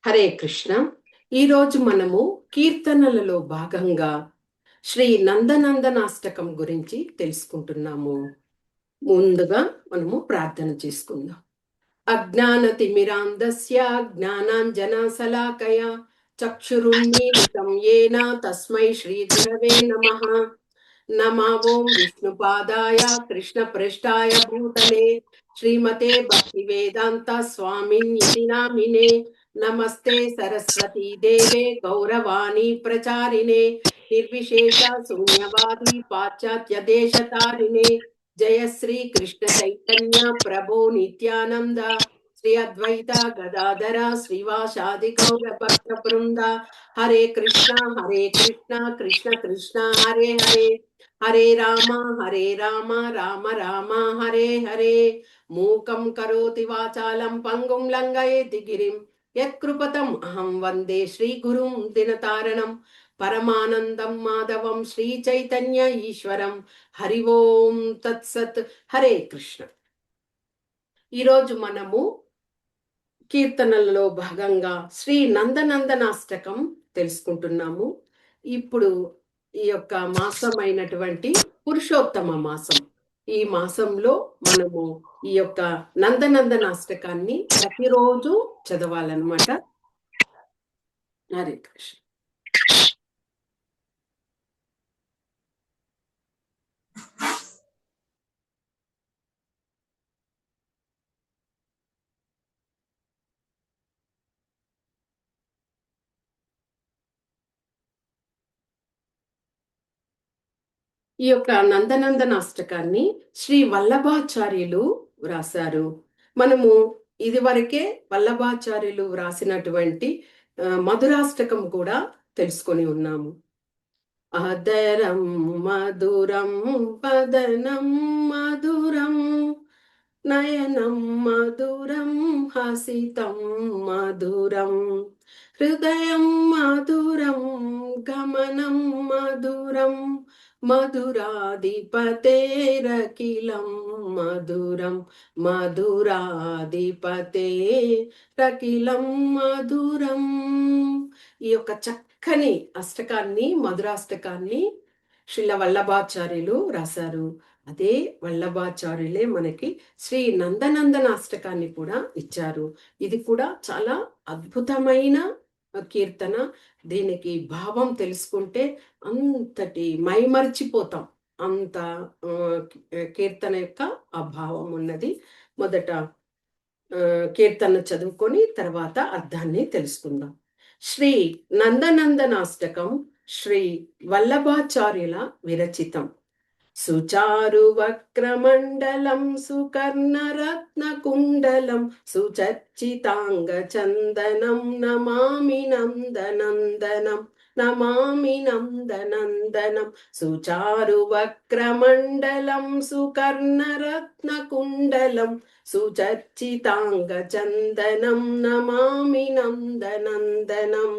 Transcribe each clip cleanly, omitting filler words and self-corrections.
హరే కృష్ణ. ఈరోజు మనము కీర్తనలలో భాగంగా శ్రీ నందనందనాష్టకం గురించి తెలుసుకుంటున్నాము. ముందుగా మనము ప్రార్థన చేసుకుందాం. అజ్ఞాన తిమిరాంధస్య జ్ఞానాంజన శలాకయ చక్షురున్మీలితం ఏన తస్మై శ్రీ గురవే నమః. నమో ఓం విష్ణుపాదాయ కృష్ణ పృష్ఠాయ భూతలే శ్రీమతే భక్తి వేదాంత స్వామిన్యతి నామినే. నమస్తే సరస్వతీ దేవే గౌరవాణి ప్రచారిణే నిర్విశేష శూన్యవాది పాశ్చాత్య దేశతారిణే. జయ శ్రీ కృష్ణ చైతన్య ప్రభో నిత్యానంద శ్రీ అద్వైత గదాధర శ్రీవాసాది గౌర భక్త బృంద. హరే కృష్ణ కృష్ణ కృష్ణ హరే హరే, హరే రామ రామ రామ హరే హరే. మూకం కరోతి వాచాలం పంగుం లంఘయేతి గిరిం యత్కృపతం అహం వందే శ్రీ గురుం దినతారణం పరమానందం మాధవం శ్రీ చైతన్య ఈశ్వరం. హరి ఓం తత్సత్. హరే కృష్ణ. ఈరోజు మనము కీర్తనలలో భాగంగా శ్రీ నందనందనాష్టకం తెలుసుకుంటున్నాము. ఇప్పుడు ఈ యొక్క మాసమైనటువంటి పురుషోత్తమ మాసం, ఈ మాసంలో మనము ఈ యొక్క నందనందనాష్టకాన్ని ప్రతిరోజు చదవాలన్నమాట. హరే కృష్ణ. ఈ యొక్క నందనందనాష్టకాన్ని శ్రీ వల్లభాచార్యులు వ్రాసారు. మనము ఇదివరకే వల్లభాచార్యులు వ్రాసినటువంటి మధురాష్టకం కూడా తెలుసుకొని ఉన్నాము. అదరం మధురం పదనం మధురం నయనం మధురం హసితం మధురం హృదయం మధురం గమనం మధురం మధురాధిపతేరఖిలం మధురం మధురాధిపతేరఖిలం మధురం. ఈ యొక్క చక్కని అష్టకాన్ని, మధురాష్టకాన్ని శ్రీల వల్లభాచార్యులు రాశారు. అదే వల్లభాచార్యులే మనకి శ్రీ నందనందనాష్టకాన్ని కూడా ఇచ్చారు. ఇది కూడా చాలా అద్భుతమైన కీర్తన. దీనికి భావం తెలుసుకుంటే అంతటి మైమర్చిపోతాం. అంత కీర్తన యొక్క ఆ భావం ఉన్నది. మొదట కీర్తన చదువుకొని తర్వాత అర్థాన్ని తెలుసుకుందాం. శ్రీ నందనందనాష్టకం శ్రీ వల్లభాచార్యుల విరచితం. సుచారు వక్రమండలం సుకర్ణరత్నకుండలం సుచర్చితాంగ చందనం నమామి నందనందనం నమామి నందనందనం. సుచారు వక్రమండలం సుకర్ణరత్నకుండలం సుచర్చితాంగ చందనం నమామి నందనందనం.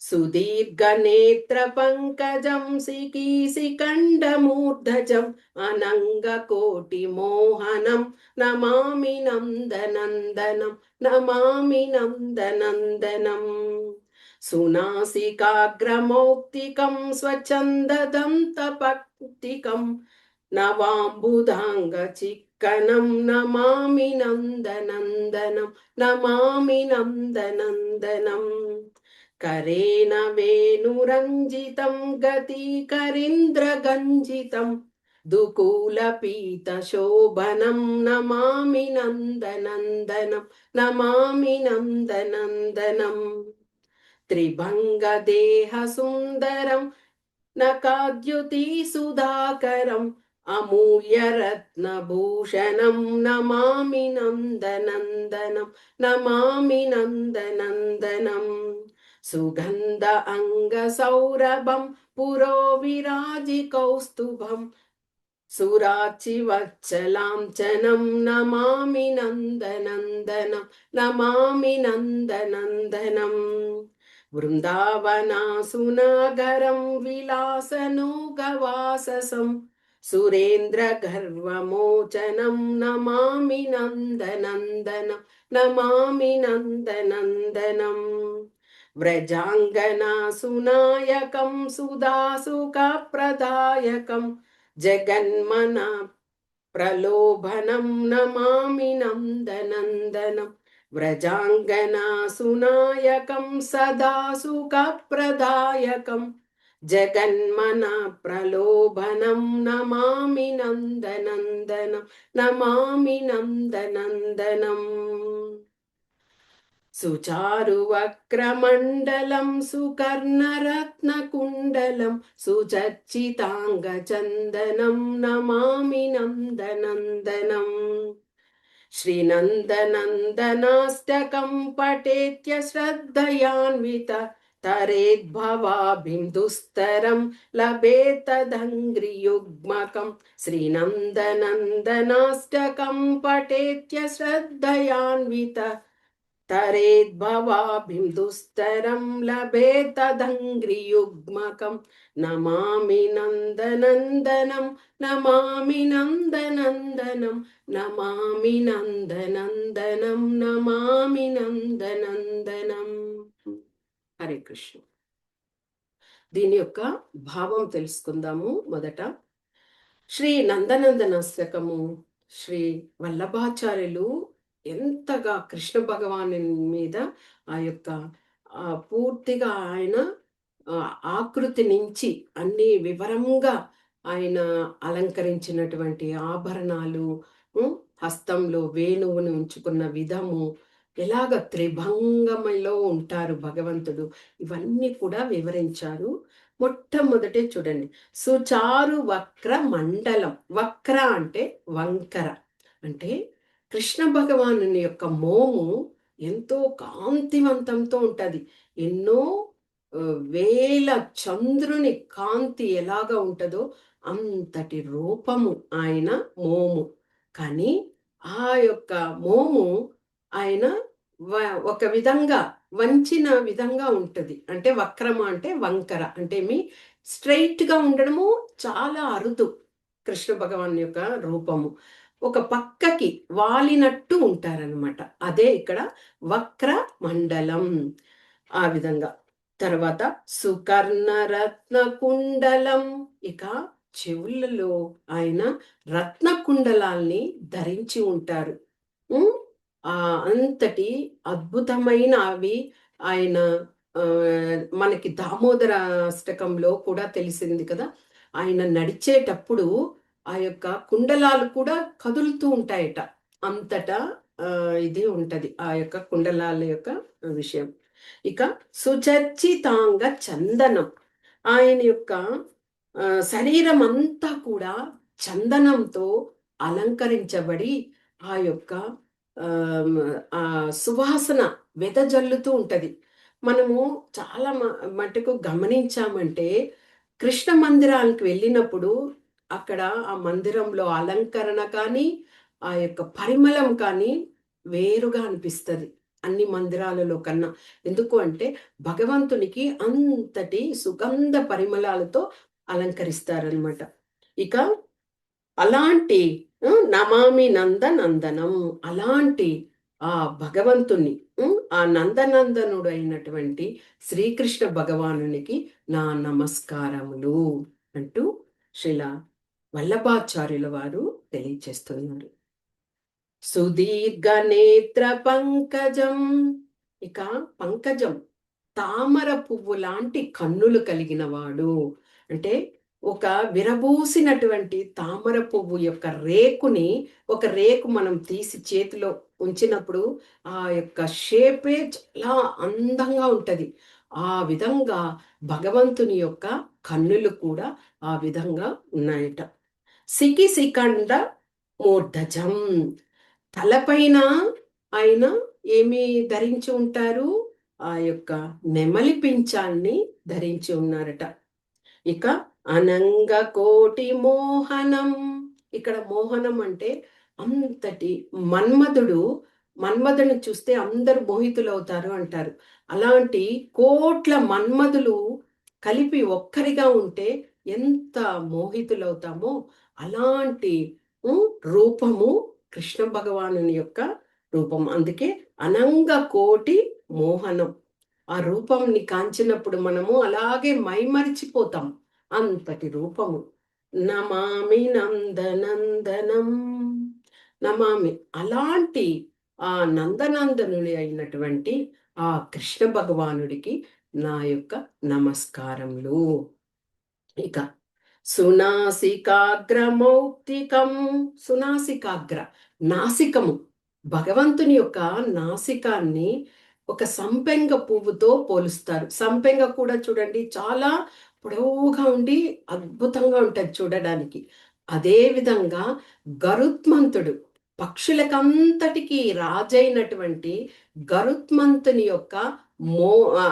సుదీర్ఘనేత్ర పంకజం సికీసికండమూర్ధజం అనంగకోటి మోహనం నమామి నందనందనం నమామి నందనందనం. సునాసికాగ్రమౌక్తికం స్వచ్ఛందదంతపక్తికం నవాంబుధాంగ చిక్కనం నమామి నందనందనం నమామి నందనందనం. కరేణ వేణురంజితం గతికరీంద్రగంజితం దుకూలపీతశోభనం నమామి నందనందనం నమామి నందనందనం. త్రిభంగదేహ సుందరం నకాద్యుతి సుధాకరం అమూల్యరత్నభూషణం నమామి నందనందనం నమామి నందనందనం. సుగంధ అంగ సౌరభం పురో విరాజి కౌస్తుభం సురాచి వత్సలాంఛనం నమామి నందనందనం నమామి నందనందనం. బృందావనాసునగరం విలాసనోగవాససం సురేంద్రగర్వమోచనం నమామి నందనందనం నమామి నందనందనం వ్రజాంగనాసునాయకం సుధాసుఖప్రదాయకం జగన్మన ప్రలోభనం నమామి నందనందనం వ్రజాంగనాసునాయకం సదా సుఖప్రదాయకం జగన్మన ప్రలోభనం నమామి నందనందనం నమామి నందనందనం సుచారువక్రమండలం సుకర్ణరత్నకుండలం సుచర్చితాంగచందనం నమామి నందనందనం శ్రీనందనందనాష్టకం పఠేత్య శ్రద్ధయాన్విత తరేద్భవాభిందుస్తరం లభేతదంగ్రియుగ్మకం శ్రీనందనందనాష్టకం పఠేత్య శ్రద్ధయాన్విత తరేద్భవాభిందుస్తరం లభేతదంగ్రియుగ్మకం నమామి నందనందనం నమామి నందనందనం నమామి నందనందనం నమామి నందనందనం. హరే కృష్ణ. దీని యొక్క భావం తెలుసుకుందాము. మొదట శ్రీ నందనందనాష్టకము శ్రీ వల్లభాచార్యులు ఎంతగా కృష్ణ భగవాను మీద ఆ యొక్క పూర్తిగా ఆయన ఆకృతి నుంచి అన్ని వివరంగా ఆయన అలంకరించినటువంటి ఆభరణాలు, హస్తంలో వేణువును ఉంచుకున్న విధము, ఎలాగ త్రిభంగంలో ఉంటారు భగవంతుడు, ఇవన్నీ కూడా వివరించారు. మొట్టమొదటే చూడండి, సుచారు వక్ర మండలం. వక్ర అంటే వంకర, అంటే కృష్ణ భగవాను యొక్క మోము ఎంతో కాంతివంతంతో ఉంటుంది. ఎన్నో వేల చంద్రుని కాంతి ఎలాగా ఉంటుందో అంతటి రూపము ఆయన మోము. కానీ ఆ యొక్క మోము ఆయన ఒక విధంగా వంచిన విధంగా ఉంటుంది. అంటే వక్రమ అంటే వంకర అంటే స్ట్రైట్ గా ఉండడము చాలా అరుదు కృష్ణ భగవాన్ యొక్క రూపము. ఒక పక్కకి వాలినట్టు ఉంటారనమాట. అదే ఇక్కడ వక్ర మండలం. ఆ విధంగా తర్వాత సుకర్ణరత్న కుండలం, ఇక చెవులలో ఆయన రత్న కుండలాల్ని ధరించి ఉంటారు. అంతటి అద్భుతమైన అవి ఆయన మనకి దామోదర అష్టకంలో కూడా తెలిసింది కదా, ఆయన నడిచేటప్పుడు ఆ యొక్క కుండలాలు కూడా కదులుతూ ఉంటాయట. అంతటా ఇది ఉంటది ఆ యొక్క కుండలాల యొక్క విషయం. ఇక సుచర్చితాంగ చందనం, ఆయన యొక్క శరీరం అంతా కూడా చందనంతో అలంకరించబడి ఆ యొక్క ఆ సువాసన వెదజల్లుతూ ఉంటది. మనము చాలా మటుకు గమనించామంటే కృష్ణ మందిరానికి వెళ్ళినప్పుడు అక్కడ ఆ మందిరంలో అలంకరణ కానీ ఆ యొక్క పరిమళం కానీ వేరుగా అనిపిస్తుంది అన్ని మందిరాలలో కన్నా. ఎందుకు అంటే భగవంతునికి అంతటి సుగంధ పరిమళాలతో అలంకరిస్తారనమాట. ఇక అలాంటి నమామి నందనందనం, అలాంటి ఆ భగవంతుని, ఆ నందనందనుడు అయినటువంటి శ్రీకృష్ణ భగవానునికి నా నమస్కారములు అంటూ శ్రీల వల్లభాచార్యుల వారు తెలియచేస్తున్నారు. సుదీర్ఘ నేత్ర పంకజం, ఇక పంకజం తామర పువ్వు లాంటి కన్నులు కలిగిన వాడు. అంటే ఒక విరబూసినటువంటి తామర పువ్వు యొక్క రేకుని, ఒక రేకు మనం తీసి చేతిలో ఉంచినప్పుడు ఆ యొక్క షేపే చాలా అందంగా ఉంటది. ఆ విధంగా భగవంతుని యొక్క కన్నులు కూడా ఆ విధంగా ఉన్నాయట. సికి సికండ మూర్ధజం, తలపైన ఆయన ఏమి ధరించి ఉంటారు, ఆ యొక్క నెమలి పించాన్ని ధరించి ఉన్నారట. ఇక అనంగ కోటి మోహనం, ఇక్కడ మోహనం అంటే అంతటి మన్మధుని చూస్తే అందరు మోహితులవుతారు అంటారు. అలాంటి కోట్ల మన్మధులు కలిపి ఒక్కరిగా ఉంటే ఎంత మోహితులవుతామో అలాంటి రూపము కృష్ణ భగవానుని యొక్క రూపం. అందుకే అనంగ కోటి మోహనం. ఆ రూపంని కాంచినప్పుడు మనము అలాగే మైమరిచిపోతాం. అంతటి రూపము. నమామి నందనందనం, నమామి. అలాంటి ఆ నందనందనుని అయినటువంటి ఆ కృష్ణ భగవానుడికి నా యొక్క నమస్కారములు. ఇక సునాసికాగ్రమౌక్తికం, సునాసికాగ్ర నాసికము. భగవంతుని యొక్క నాసికాన్ని ఒక సంపెంగ పువ్వుతో పోలుస్తారు. సంపెంగ కూడా చూడండి చాలా పొడవుగా ఉండి అద్భుతంగా ఉంటుంది చూడడానికి. అదే విధంగా గరుత్మంతుడు, పక్షులకంతటికీ రాజైనటువంటి గరుత్మంతుని యొక్క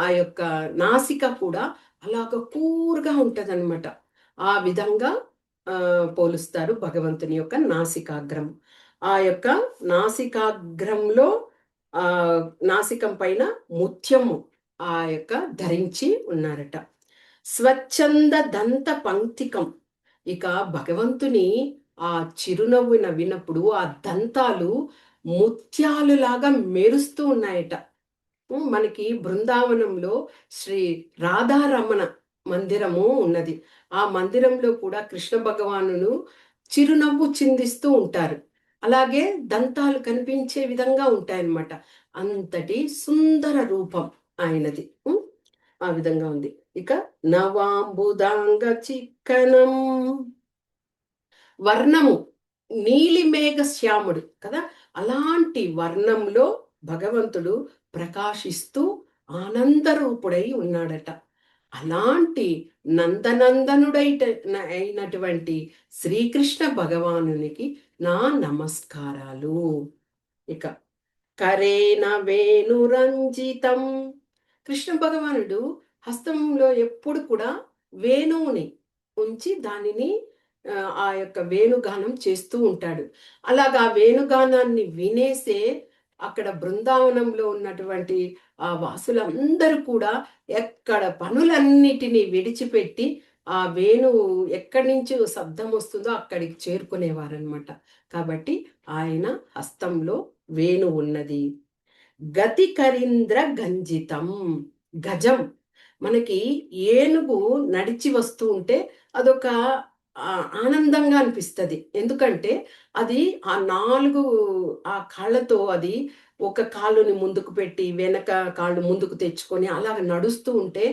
ఆ యొక్క నాసిక కూడా అలాగ కూర్గా ఉంటదన్నమాట. ఆ విధంగా పోలుస్తారు భగవంతుని యొక్క నాసికాగ్రం. ఆ యొక్క నాసికాగ్రంలో ఆ నాసికం పైన ముత్యము ఆ యొక్క ధరించి ఉన్నారట. స్వచ్ఛంద దంత పంక్తికం. ఇక భగవంతుని ఆ చిరునవ్వున విన్నప్పుడు ఆ దంతాలు ముత్యాలులాగా మెరుస్తూ ఉన్నాయట. మనకి బృందావనంలో శ్రీ రాధారమణ మందిరము ఉన్నది. ఆ మందిరంలో కూడా కృష్ణ భగవానును చిరునవ్వు చిందిస్తూ ఉంటారు. అలాగే దంతాలు కనిపించే విధంగా ఉంటాయన్నమాట. అంతటి సుందర రూపం ఆయనది. ఆ విధంగా ఉంది. ఇక నవాంబుదాంగ చిక్కనం, వర్ణము నీలి మేఘ శ్యాముడు కదా, అలాంటి వర్ణంలో భగవంతుడు ప్రకాశిస్తూ ఆనందరూపుడై ఉన్నాడట. అలాంటి అయినటువంటి శ్రీకృష్ణ భగవానునికి నా నమస్కారాలు. ఇక కరేణ వేణురంజితం, కృష్ణ భగవానుడు హస్తంలో ఎప్పుడు కూడా వేణువుని ఉంచి దానిని ఆ యొక్క వేణుగానం చేస్తూ ఉంటాడు. అలాగా వేణుగానాన్ని వినేసే అక్కడ బృందావనంలో ఉన్నటువంటి ఆ వాసులందరూ కూడా ఎక్కడ పనులన్నిటినీ విడిచిపెట్టి ఆ వేణువు ఎక్కడి నుంచి శబ్దం వస్తుందో అక్కడికి చేరుకునేవారనమాట. కాబట్టి ఆయన హస్తంలో వేణు ఉన్నది. గతికరీంద్ర గంజితం, గజం. మనకి ఏనుగు నడిచి వస్తూ ఉంటే అదొక ఆనందంగా అనిపిస్తుంది. ఎందుకంటే అది ఆ 4 ఆ కాళ్ళతో అది ఒక కాలుని ముందుకు పెట్టి వెనక కాళ్ళు ముందుకు తెచ్చుకొని అలాగ నడుస్తూ ఉంటే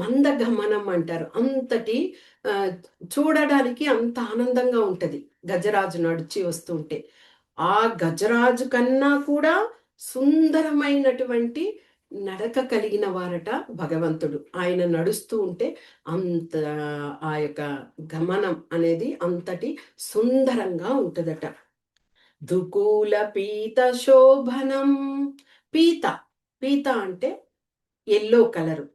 మందగమనం అంటారు. అంతటి చూడడానికి అంత ఆనందంగా ఉంటది గజరాజు నడిచి వస్తుంటే. ఆ గజరాజు కన్నా కూడా సుందరమైనటువంటి నడక కలిగిన వారట భగవంతుడు. ఆయన నడుస్తూ ఉంటే అంత ఆ యొక్క గమనం అనేది అంతటి సుందరంగా ఉంటుందట. దుకూల పీత శోభనం, పీత, పీత అంటే ఎల్లో కలరు.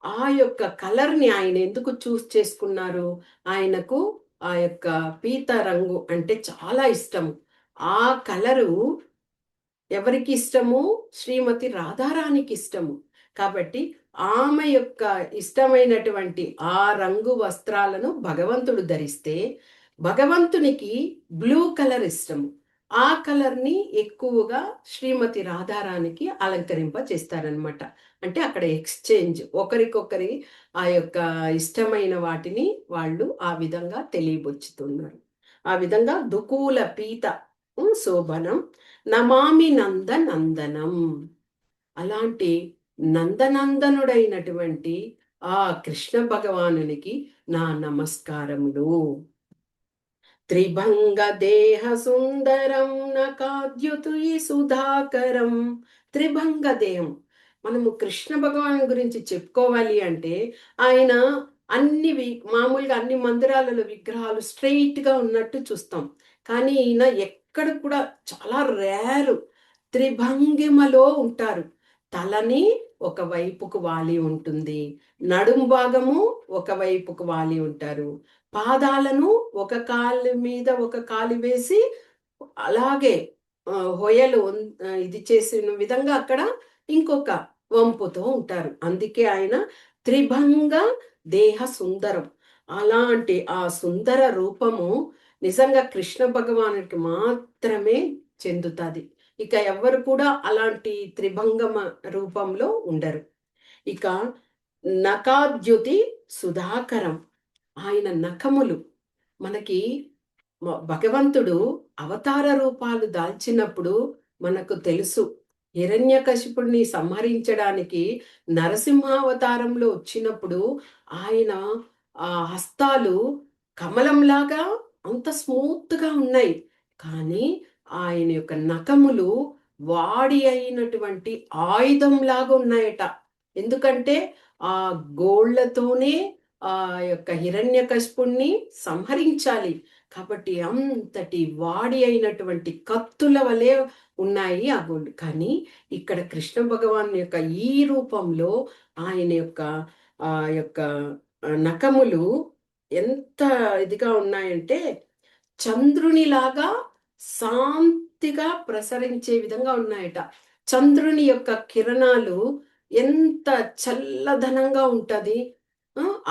ఆ యొక్క కలర్ని ఆయన ఎందుకు చూస్ చేసుకున్నారు? ఆయనకు ఆ యొక్క పీత రంగు అంటే చాలా ఇష్టము. ఆ కలరు ఎవరికి ఇష్టము? శ్రీమతి రాధారాణికి ఇష్టము. కాబట్టి ఆమె యొక్క ఇష్టమైనటువంటి ఆ రంగు వస్త్రాలను భగవంతుడు ధరిస్తే భగవంతునికి బ్లూ కలర్ ఇష్టము. ఆ కలర్ని ఎక్కువగా శ్రీమతి రాధారానికి అలంకరింప చేస్తారనమాట. అంటే అక్కడ ఎక్స్చేంజ్, ఒకరికొకరి ఆ యొక్క ఇష్టమైన వాటిని వాళ్ళు ఆ విధంగా తెలియబొచ్చుతున్నారు. ఆ విధంగా దుకూల పీత శోభనం నమామి నందనందనం. అలాంటి నందనందనుడైనటువంటి ఆ కృష్ణ భగవానునికి నా నమస్కారములు. త్రిభంగ దేహ సుందరం నకాద్యుతు సుధాకరం. త్రిభంగ దేహం. మనము కృష్ణ భగవాన్ గురించి చెప్పుకోవాలి అంటే ఆయన మామూలుగా అన్ని మందిరాలలో విగ్రహాలు స్ట్రెయిట్ గా ఉన్నట్టు చూస్తాం. కానీ ఈయన ఎక్కడ కూడా చాలా రేరు త్రిభంగిమలో ఉంటారు. తలని ఒక వైపుకు వాలి ఉంటుంది, నడుం భాగము ఒక వైపుకు వాలి ఉంటారు, పాదాలను ఒక కాలు మీద ఒక కాలు వేసి అలాగే హొయలు ఇది చేసిన విధంగా అక్కడ ఇంకొక వంపుతో ఉంటారు. అందుకే ఆయన త్రిభంగ దేహ సుందరం. అలాంటి ఆ సుందర రూపము నిజంగా కృష్ణ భగవానుడికి మాత్రమే చెందుతుంది. ఇక ఎవ్వరు కూడా అలాంటి త్రిభంగమ రూపంలో ఉండరు. ఇక నకాద్యుతి సుధాకరం, ఆయన నఖములు మనకి భగవంతుడు అవతార రూపాలు దాల్చినప్పుడు మనకు తెలుసు. హిరణ్యకశిపుడిని సంహరించడానికి నరసింహావతారంలో వచ్చినప్పుడు ఆయన ఆ హస్తాలు కమలంలాగా అంత స్మూత్గా ఉన్నాయి. కానీ ఆయన యొక్క నఖములు వాడి అయినటువంటి ఆయుధంలాగా ఉన్నాయట. ఎందుకంటే ఆ గోళ్లతోనే ఆ యొక్క హిరణ్యకశిపుణ్ణి సంహరించాలి. కాబట్టి అంతటి వాడి అయినటువంటి కత్తుల వలె ఉన్నాయి ఆ గోళ్ళు. కానీ ఇక్కడ కృష్ణ భగవాన్ యొక్క ఈ రూపంలో ఆయన యొక్క ఆ యొక్క నఖములు ఎంత ఇదిగా ఉన్నాయంటే చంద్రునిలాగా శాంతిగా ప్రసరించే విధంగా ఉన్నాయట. చంద్రుని యొక్క కిరణాలు ఎంత చల్లదనంగా ఉంటది,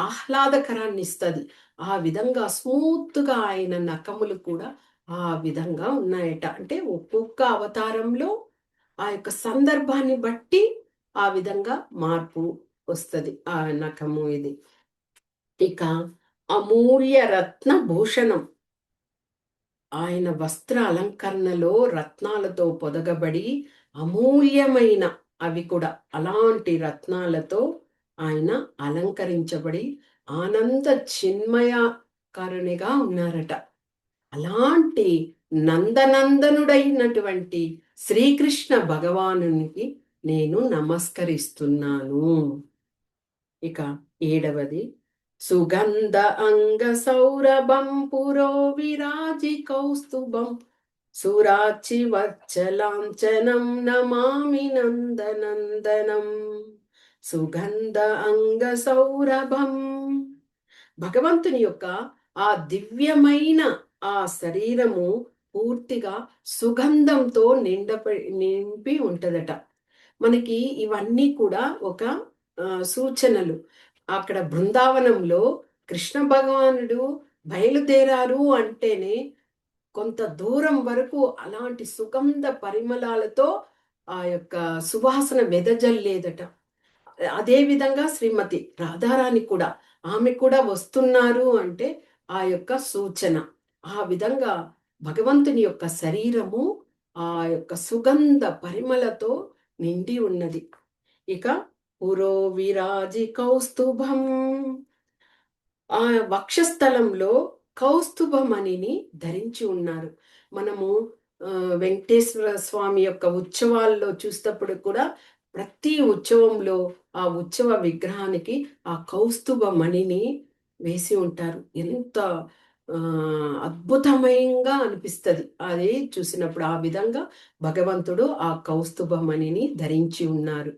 ఆహ్లాదకరాన్ని ఇస్తుంది. ఆ విధంగా స్మూత్గా ఆయన నఖములు కూడా ఆ విధంగా ఉన్నాయట. అంటే ఒక్కొక్క అవతారంలో ఆ యొక్క సందర్భాన్ని బట్టి ఆ విధంగా మార్పు వస్తుంది ఆ నఖము ఇది. ఇక అమూల్య రత్న భూషణం, ఆయన వస్త్ర అలంకరణలో రత్నాలతో పొదగబడి అమూల్యమైన, అవి కూడా అలాంటి రత్నాలతో ఆయన అలంకరించబడి ఆనంద చిన్మయకారునిగా ఉన్నారట. అలాంటి నందనందనుడైనటువంటి శ్రీకృష్ణ భగవానునికి నేను నమస్కరిస్తున్నాను. ఇక 7వది, సుగంధ అంగ సౌరభం పురో విరాజి కౌస్తుభం సురాచి వచ్చలాంఛనం నమామి నందనందనం. సుగంధ అంగ సౌరభం, భగవంతుని యొక్క ఆ దివ్యమైన ఆ శరీరము పూర్తిగా సుగంధంతో నింపి ఉంటదట. మనకి ఇవన్నీ కూడా ఒక సూచనలు. అక్కడ బృందావనంలో కృష్ణ భగవానుడు బయలుదేరారు అంటేనే కొంత దూరం వరకు అలాంటి సుగంధ పరిమళాలతో ఆ యొక్క సువాసన వెదజల్లేదట. అదే విధంగా శ్రీమతి రాధారాణి కూడా, ఆమె కూడా వస్తున్నారు అంటే ఆ యొక్క సూచన. ఆ విధంగా భగవంతుని యొక్క శరీరము ఆ యొక్క సుగంధ పరిమళతో నిండి ఉన్నది. ఇక పురో విరాజి కౌస్తుభం, ఆ వక్షస్థలంలో కౌస్తుభమణిని ధరించి ఉన్నారు. మనము వెంకటేశ్వర స్వామి యొక్క ఉత్సవాల్లో చూసినప్పుడు కూడా ప్రతి ఉత్సవంలో ఆ ఉత్సవ విగ్రహానికి ఆ కౌస్తుభ మణిని వేసి ఉంటారు. ఎంత అద్భుతమయంగా అనిపిస్తుంది అది చూసినప్పుడు. ఆ విధంగా భగవంతుడు ఆ కౌస్తుభ మణిని ధరించి ఉన్నారు.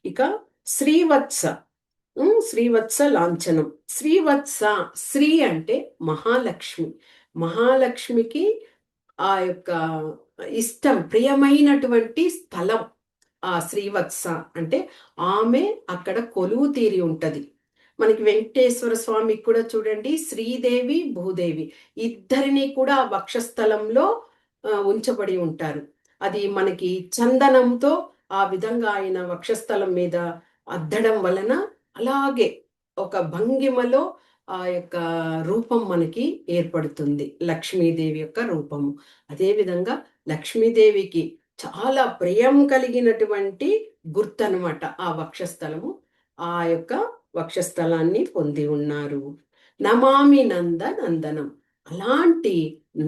ఇక శ్రీవత్స, శ్రీవత్స లాంఛనం. శ్రీవత్స, శ్రీ అంటే మహాలక్ష్మి. మహాలక్ష్మికి ఆ యొక్క ఇష్టం ప్రియమైనటువంటి స్థలం ఆ శ్రీవత్స అంటే ఆమె అక్కడ కొలువు తీరి ఉంటది. మనకి వెంకటేశ్వర స్వామికి కూడా చూడండి, శ్రీదేవి భూదేవి ఇద్దరిని కూడా వక్షస్థలంలో ఉంచబడి ఉంటారు. అది మనకి చందనంతో ఆ విధంగా ఆయన వక్షస్థలం మీద అద్దడం వలన అలాగే ఒక భంగిమలో ఆ యొక్క రూపం మనకి ఏర్పడుతుంది, లక్ష్మీదేవి యొక్క రూపము. అదేవిధంగా లక్ష్మీదేవికి చాలా ప్రియం కలిగినటువంటి గుర్తు అనమాట ఆ వక్షస్థలము. ఆ యొక్క వక్షస్థలాన్ని పొంది ఉన్నారు. నమామి నంద నందనం, అలాంటి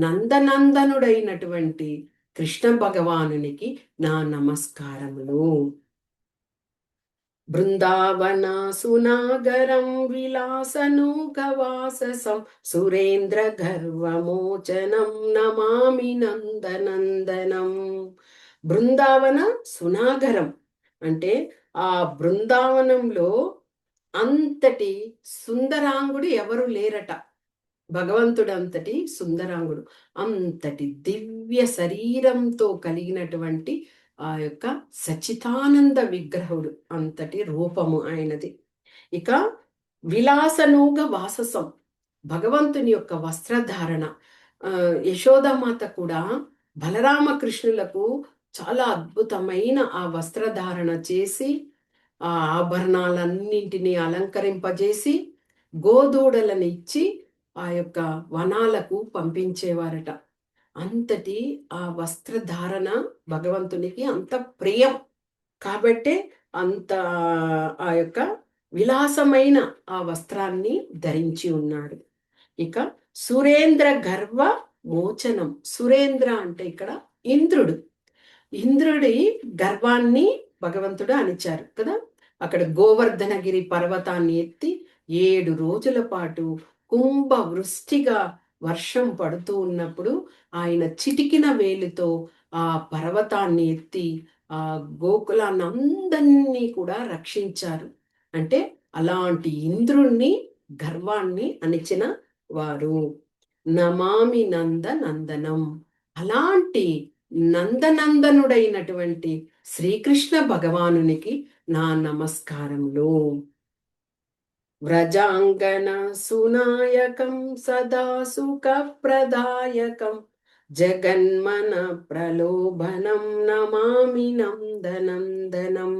నందనందనుడైనటువంటి కృష్ణ భగవానునికి నా నమస్కారములు. బృందావన సునాగరం విలాసనూకవాససం సురేంద్ర గర్వమోచనం నమామి నందనందనం. బృందావన సునాగరం అంటే ఆ బృందావనంలో అంతటి సుందరాంగుడు ఎవరు లేరట. భగవంతుడు అంతటి సుందరాంగుడు, అంతటి దివ్య శరీరంతో కలిగినటువంటి ఆ యొక్క సచితానంద విగ్రహుడు, అంతటి రూపము ఆయనది. ఇక విలాసనూగ వాససం, భగవంతుని యొక్క వస్త్రధారణ. యశోదామాత కూడా బలరామకృష్ణులకు చాలా అద్భుతమైన ఆ వస్త్రధారణ చేసి ఆ ఆభరణాలన్నింటినీ అలంకరింపజేసి గోదూడలను ఇచ్చి ఆ యొక్క వనాలకు పంపించేవారట. అంతటి ఆ వస్త్రధారణ భగవంతునికి అంత ప్రియం కాబట్టే అంత ఆ యొక్క విలాసమైన ఆ వస్త్రాన్ని ధరించి ఉన్నాడు. ఇక సురేంద్ర గర్వ మోచనం. సురేంద్ర అంటే ఇక్కడ ఇంద్రుడు. ఇంద్రుడి గర్వాన్ని భగవంతుడు అణిచారు కదా. అక్కడ గోవర్ధనగిరి పర్వతాన్ని ఎత్తి 7 రోజుల పాటు కుంభ వృష్టిగా వర్షం పడుతూ ఉన్నప్పుడు ఆయన చిటికిన వేలుతో ఆ పర్వతాన్ని ఎత్తి ఆ గోకులాన్ని అందరినీ కూడా రక్షించారు. అంటే అలాంటి ఇంద్రుణ్ణి గర్వాన్ని అణిచిన వారు. నమామి నంద నందనం. అలాంటి నందనందనుడైనటువంటి శ్రీకృష్ణ భగవానునికి నా నమస్కారములు. వ్రజాంగన సునాయకం సదా సుఖ ప్రదాయకం జగన్మన ప్రలోభనం నమామి నందనందనం.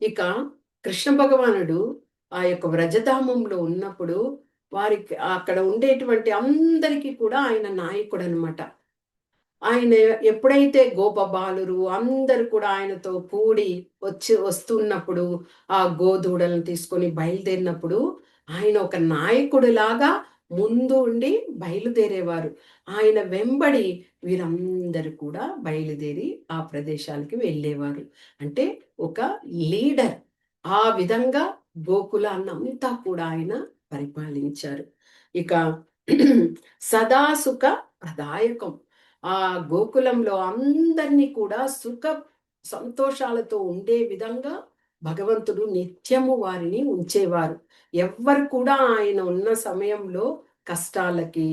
ఇక కృష్ణ భగవానుడు ఆ యొక్క వ్రజధామంలో ఉన్నప్పుడు వారికి అక్కడ ఉండేటువంటి అందరికీ కూడా ఆయన నాయకుడు అనమాట. ఆయన ఎప్పుడైతే గోపబాలురు అందరు కూడా ఆయనతో కూడి వస్తున్నప్పుడు ఆ గోదూడలను తీసుకొని బయలుదేరినప్పుడు ఆయన ఒక నాయకుడిలాగా ముందు ఉండి బయలుదేరేవారు. ఆయన వెంబడి వీరందరూ కూడా బయలుదేరి ఆ ప్రదేశాలకి వెళ్ళేవారు. అంటే ఒక లీడర్. ఆ విధంగా గోకులాన్నంతా కూడా ఆయన పరిపాలించారు. ఇక సదాసుఖ ప్రదాయకం. ఆ గోకులంలో అందరినీ కూడా సుఖ సంతోషాలతో ఉండే విధంగా భగవంతుడు నిత్యము వారిని ఉంచేవారు. ఎవ్వరు కూడా ఆయన ఉన్న సమయంలో కష్టాలకి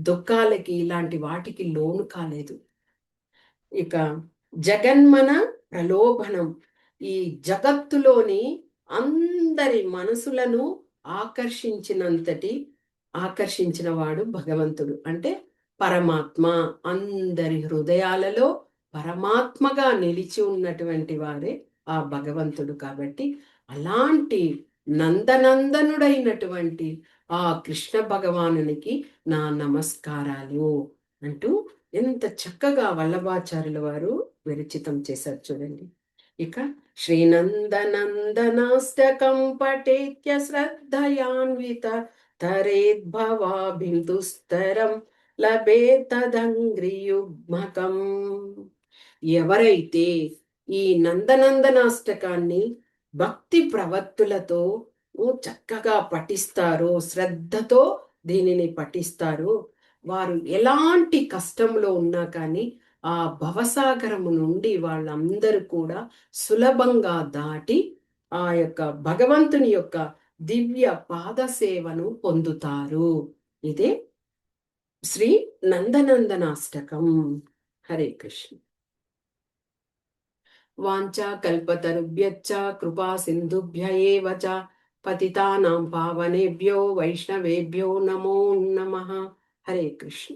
దుఃఖాలకి ఇలాంటి వాటికి లోను కాలేదు. ఇక జగన్మన ప్రలోభనం. ఈ జగత్తులోని అందరి మనసులను ఆకర్షించిన వాడు భగవంతుడు. అంటే పరమాత్మ. అందరి హృదయాలలో పరమాత్మగా నిలిచి ఉన్నటువంటి వారే ఆ భగవంతుడు. కాబట్టి అలాంటి నందనందనుడైనటువంటి ఆ కృష్ణ భగవానునికి నా నమస్కారాలు అంటూ ఎంత చక్కగా వల్లభాచార్యుల వారు విరచితం చేశారు చూడండి. ఇక శ్రీనందనందనాష్టకం పఠేత్య శ్రద్ధయాన్విత తరేద్భవాభిందుస్తరం లభేతదంగ్రియుగ్మకం. ఎవరైతే ఈ నందనందనాష్టకాన్ని భక్తి ప్రవత్తులతో చక్కగా పఠిస్తారో, శ్రద్ధతో దీనిని పఠిస్తారో, వారు ఎలాంటి కష్టంలో ఉన్నా కానీ ఆ భవసాగరము నుండి వాళ్ళందరూ కూడా సులభంగా దాటి ఆ యొక్క భగవంతుని యొక్క దివ్య పాద సేవను పొందుతారు. ఇదే శ్రీ నందనందనాష్టకం. హరే కృష్ణ. వాంఛా కల్పతరుభ్యశ్చ కృపా సింధుభ్య ఏవ చ పతితానాం పావనేభ్యో వైష్ణవేభ్యో నమో నమః. హరే కృష్ణ.